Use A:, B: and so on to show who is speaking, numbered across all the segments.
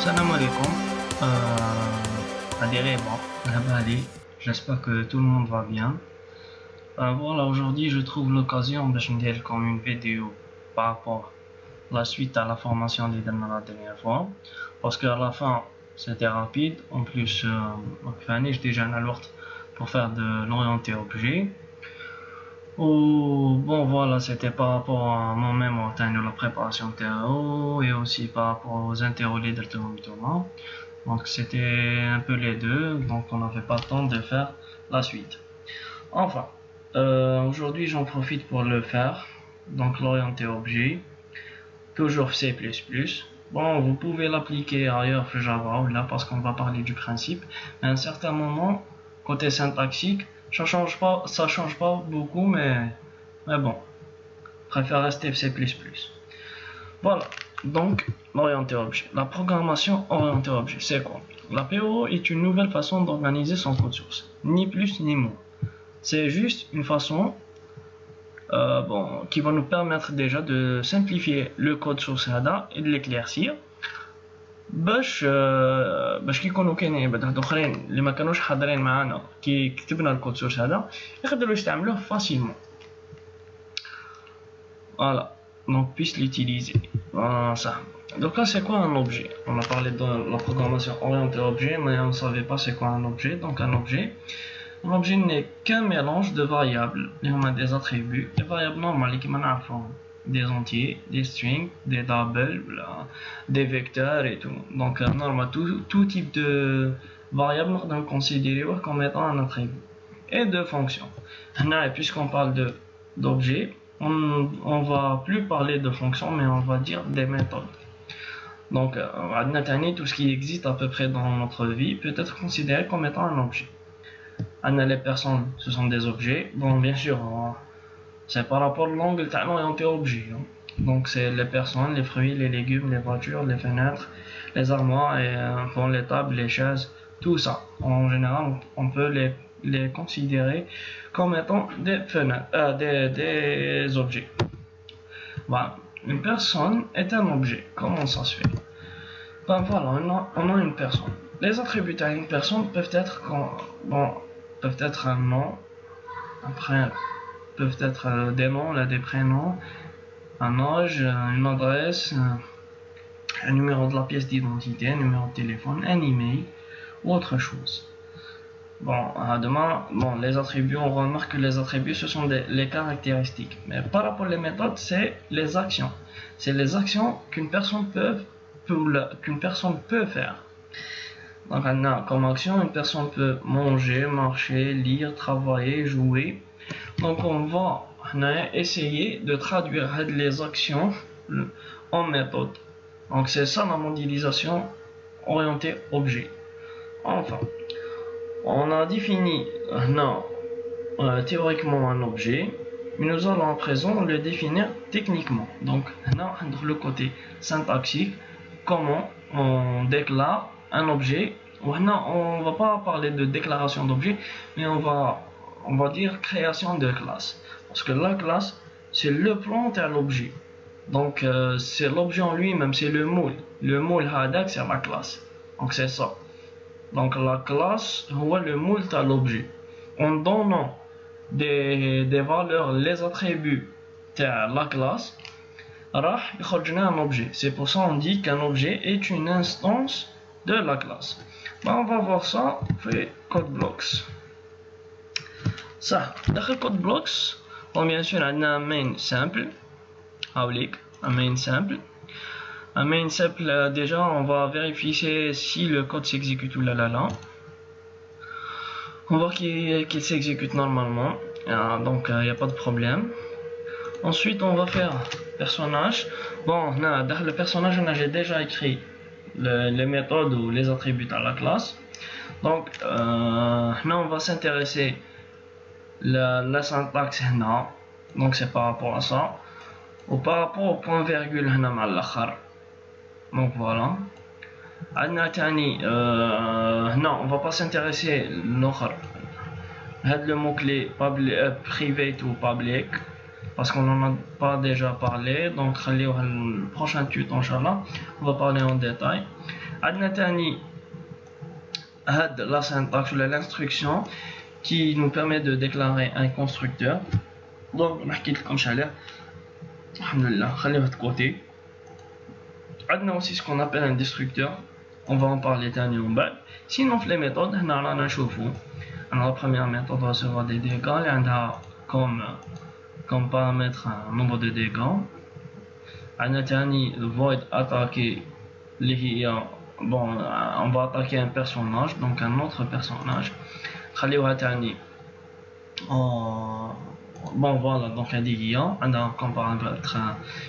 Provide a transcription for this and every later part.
A: Salam alaikum. Adhérez moi, j'espère que tout le monde va bien. Voilà, aujourd'hui je trouve l'occasion de faire comme une vidéo par rapport à la suite à la formation des la dernière fois. Parce qu'à la fin c'était rapide, en plus j'ai déjà un alerte pour faire de l'orienté objet. Bon voilà, c'était par rapport à moi-même en termes de la préparation théo et aussi par rapport aux interrogés de Thomas. Donc c'était un peu les deux, donc on n'avait pas le temps de faire la suite. Enfin, aujourd'hui j'en profite pour le faire. Donc l'orienté objet, toujours C++. Bon, vous pouvez l'appliquer ailleurs que Java ou là parce qu'on va parler du principe. Mais à un certain moment, côté syntaxique, ça change pas beaucoup, mais bon, je préfère rester C++. Voilà, donc l'orienté objet. La programmation orientée objet, c'est quoi? La PO est une nouvelle façon d'organiser son code source, ni plus ni moins. C'est juste une façon qui va nous permettre déjà de simplifier le code source et de l'éclaircir. باش كيكونوا كاينين بعض الاخرين اللي ما كانوش حاضرين معنا كي كتبنا الكود سورس هذا يقدروا يستعملوه فاسيلمون. Voilà, donc puisse l'utiliser. Ça. Donc là c'est quoi un objet? On a parlé de la programmation orientée objet, mais on ne savait pas c'est quoi un objet. Donc un objet n'est qu'un mélange de variables. Il y a des attributs, des variables normales qui m'en des entiers, des strings, des doubles, des vecteurs et tout. Donc normalement tout type de variable on peut considérer comme étant un attribut et de fonction. Puisqu'on parle d'objets, on va plus parler de fonctions mais on va dire des méthodes. Donc tout ce qui existe à peu près dans notre vie peut être considéré comme étant un objet. Les personnes ce sont des objets. Bon, bien sûr c'est par rapport à l'angle orienté objet. Donc c'est les personnes, les fruits, les légumes, les voitures, les fenêtres, les armoires et les tables, les chaises, tout ça. En général on peut les considérer comme étant des fenêtres, des objets. Voilà. Une personne est un objet. Comment ça se fait? Ben voilà, on a une personne. Les attributs d'une personne peuvent être un nom, peuvent être des noms, des prénoms, un âge, une adresse, un numéro de la pièce d'identité, un numéro de téléphone, un email ou autre chose. Les attributs, on remarque que les attributs ce sont les caractéristiques. Mais par rapport aux méthodes, c'est les actions. C'est les actions qu'une personne peut faire. Donc comme action, une personne peut manger, marcher, lire, travailler, jouer. Donc on va essayer de traduire les actions en méthode. Donc c'est ça la modélisation orientée objet. Enfin, on a défini théoriquement un objet, mais nous allons à présent le définir techniquement. Donc le côté syntaxique, comment on déclare un objet. On va pas parler de déclaration d'objet, mais on va dire création de classe. Parce que la classe, c'est le plan à l'objet. Donc c'est l'objet en lui-même, c'est le moule. Le moule hadak, c'est la classe. Donc c'est ça. Donc la classe, c'est le moule à l'objet. En donnant des valeurs, les attributs de la classe, il y a un objet. C'est pour ça qu'on dit qu'un objet est une instance de la classe. On va voir ça dans code blocks. Ça, dans le code blocks, bien sûr, on a un main simple. Un main simple. Un main simple, déjà, on va vérifier si le code s'exécute ou là. On voit qu'il s'exécute normalement. Donc, il n'y a pas de problème. Ensuite, on va faire personnage. Dans le personnage, j'ai déjà écrit les méthodes ou les attributs à la classe. Donc là on va s'intéresser la syntaxe donc c'est par rapport à ça ou par rapport au point virgule donc voilà. On va pas s'intéresser le mot clé private ou public parce qu'on en a pas déjà parlé, donc le prochain tuto inchallah on va parler en détail. عندنا تاني هاد la syntaxe ou l'instruction qui nous permet de déclarer un constructeur. Donc نحكي لكمش عليه الحمد لله خليه de côté. عندنا aussi ce qu'on appelle un destructeur, on va en parler تاني من بعد. Sinon في les méthodes هنا رانا نشوفو la première méthode recevoir des dégâts اللي عندها comme paramètre un nombre de dégâts. عندنا تاني void attaquer اللي هي bon on va attaquer un personnage, donc un autre personnage. خليوها تاني bon voilà, donc هذه هي عندها comme paramètre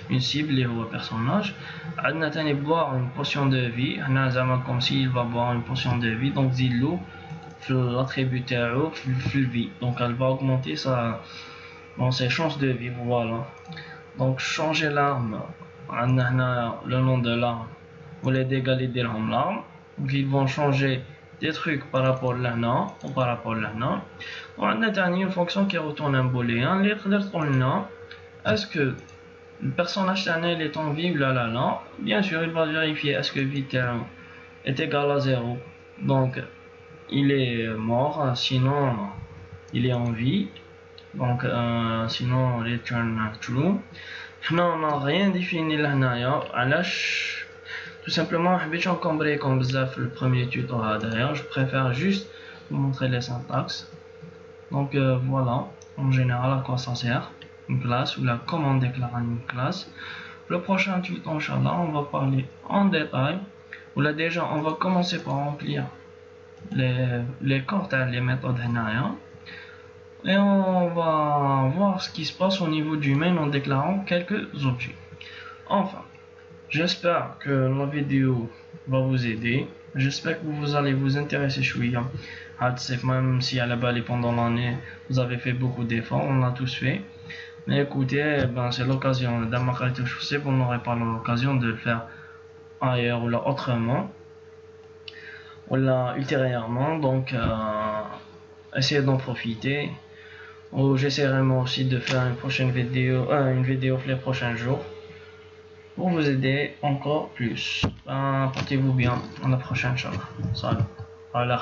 A: une cible اللي هو personnage. عندنا تاني boire une potion de vie هنا زعما comme s'il va boire une potion de vie, donc زيدلو في l'attribut تاعو في le vie, donc elle va augmenter ses chances de vie. Voilà, donc changer l'arme عندنا هنا le nom de l'arme ou les dégâts اللي يديرهم l'arme, donc ils vont changer des trucs par rapport لهنا ou par rapport لهنا. وعندنا تاني une fonction qui retourne un booléen اللي تقدر تقول لنا est-ce que le personnage تاعنا il est en vie ou là. Bien sûr il va vérifier est-ce que vie تاعو est égal à 0, donc il est mort, sinon il est en vie, donc sinon return true. حنا on n'a rien défini لهنايا علاش tout simplement حبيتش نكمبريكم بزاف في البروميير tuto هذايا, je préfère juste vous montrer les syntaxes. Donc voilà en général à quoi ça sert une classe ou la comment déclarer une classe. Le prochain tuto inchallah on va parler en détail, ou là déjà on va commencer par remplir les cordes, les méthodes هنايا, et on va voir ce qui se passe au niveau du main en déclarant quelques objets. Enfin, j'espère que la vidéo va vous aider, j'espère que vous allez vous intéresser chouïa. Même si à la balle pendant l'année vous avez fait beaucoup d'efforts, on a tous fait, mais écoutez, c'est l'occasion d'un maquillage chaussé, vous n'aurez pas l'occasion de le faire ailleurs ou là autrement ou là ultérieurement, donc essayez d'en profiter. J'essaierai moi aussi de faire une prochaine vidéo, une vidéo les prochains jours pour vous aider encore plus. Portez-vous bien, à la prochaine, Inch'Allah. Salut. Voilà.